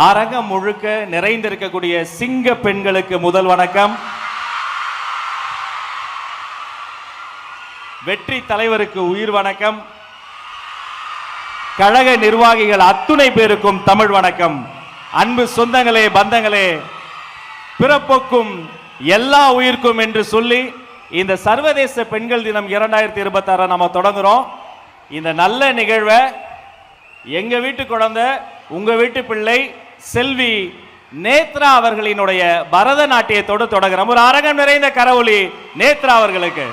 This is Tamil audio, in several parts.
அரங்கம் முழுக்க நிறைந்திருக்கக்கூடிய சிங்க பெண்களுக்கு முதல் வணக்கம். வெற்றி தலைவருக்கு உயிர் வணக்கம். கழக நிர்வாகிகள் அத்துணை பேருக்கும் தமிழ் வணக்கம். அன்பு சொந்தங்களே, பந்தங்களே, பிறப்புக்கும் எல்லா உயிர்க்கும் என்று சொல்லி இந்த சர்வதேச பெண்கள் தினம் 2026 நம்ம தொடங்குறோம். இந்த நல்ல நிகழ்வை எங்க வீட்டு குழந்தை, உங்க வீட்டு பிள்ளை செல்வி நேத்ரா அவர்களினுடைய பரதநாட்டியத்தோடு தொடங்குறோம். ஒரு அரங்கம் நிறைந்த கரவொலி நேத்ரா அவர்களுக்கு.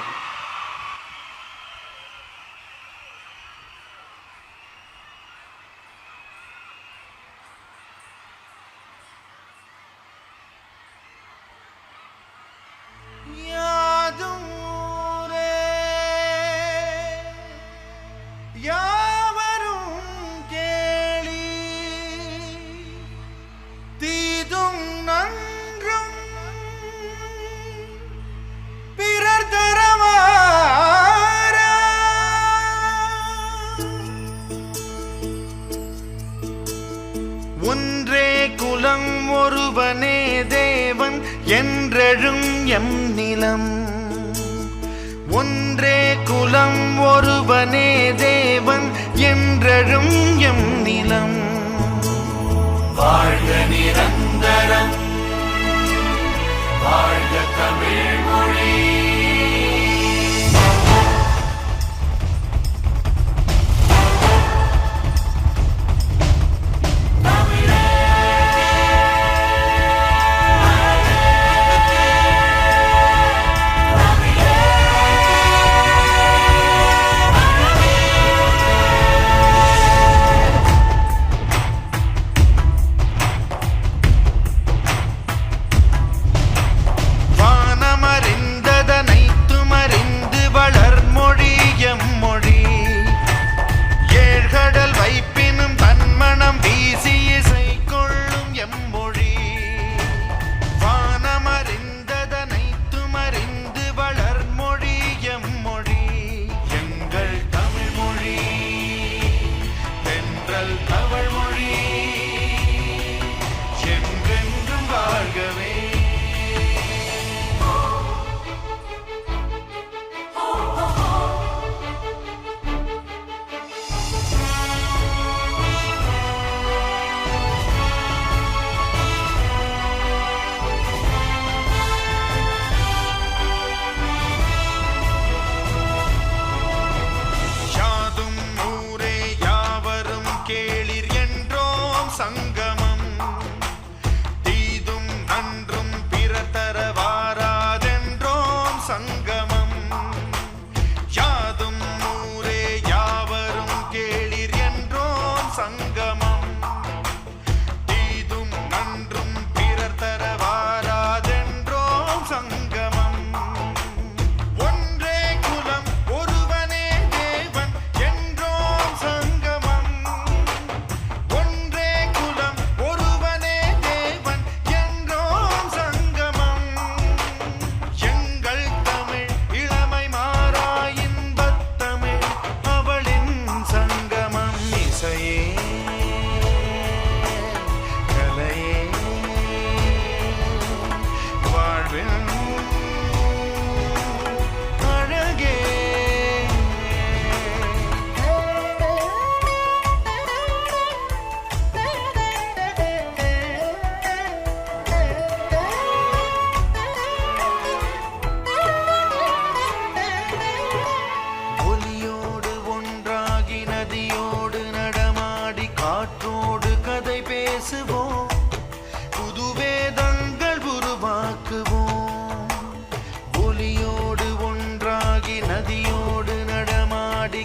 ஒன்றே குலம் ஒருவனே தேவன் என்றெழும் எம் நிலம். ஒன்றே குலம் ஒருவனே தேவன் என்றெழும் எம் நிலம். வாழ்க நிரந்தரம், வாழ்க தமிழ் மொழி.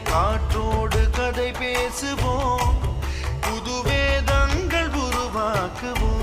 காற்றோடு கதை பேசுவோம், புது வேதங்கள் உருவாக்குவோம்.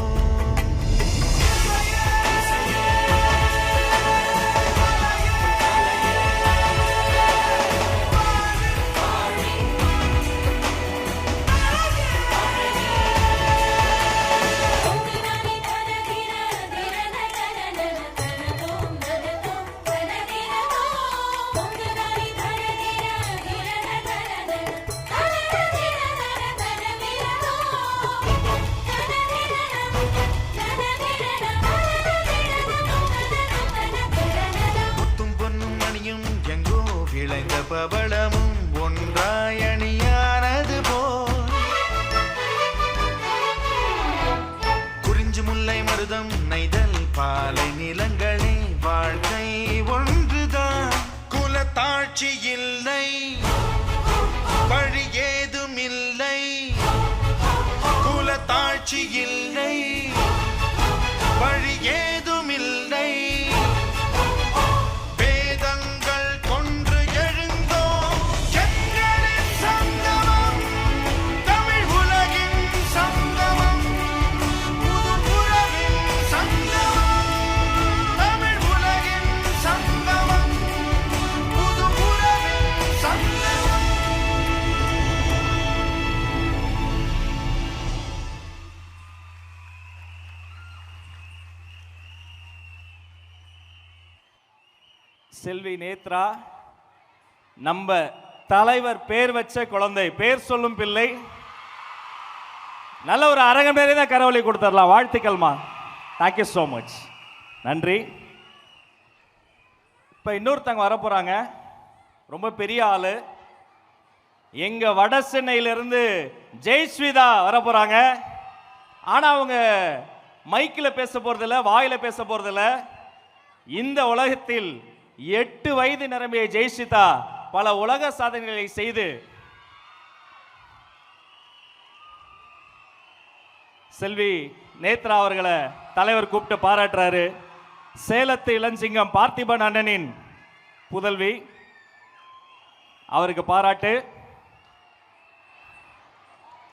சாட்சி இல்லை, வழி ஏதுமில்லை. வேதங்கள் கொன்று எழுந்தோம் எங்களின் சங்கமம், தமிழ் உலகின் சங்கமம், புது உறவின் சங்கமம். தமிழ் உலகின் சங்கமம், புது உறவின் சங்கமம். செல்வி நேத்ரா நம்ம தலைவர் பேர் வச்ச குழந்தை, பேர் சொல்லும் பிள்ளை. நல்ல ஒரு அரங்கம் பேரே தான் கரவொலி கொடுத்துடலாம். வாழ்த்துக்கள்மா, தேங்க்யூ ஸோ மச், நன்றி. இப்போ இன்னொருத்தங்க வர போறாங்க, ரொம்ப பெரிய ஆளு. எங்க வட சென்னையிலிருந்து ஜெய்ஸ்விதா வர போறாங்க. ஆனா அவங்க மைக்கில் பேச போறதில்ல, வாயில பேச போறதில்ல. இந்த உலகத்தில் 8 வயது நிரம்பிய ஜெய்ஸ்விதா பல உலக சாதனைகளை செய்து செல்வி நேத்ரா அவர்களை தலைவர் கூப்பிட்டு பாராட்டுறாரு. சேலத்து இளஞ்சிங்கம் பார்த்திபன் அண்ணனின் புதல்வி, அவருக்கு பாராட்டு.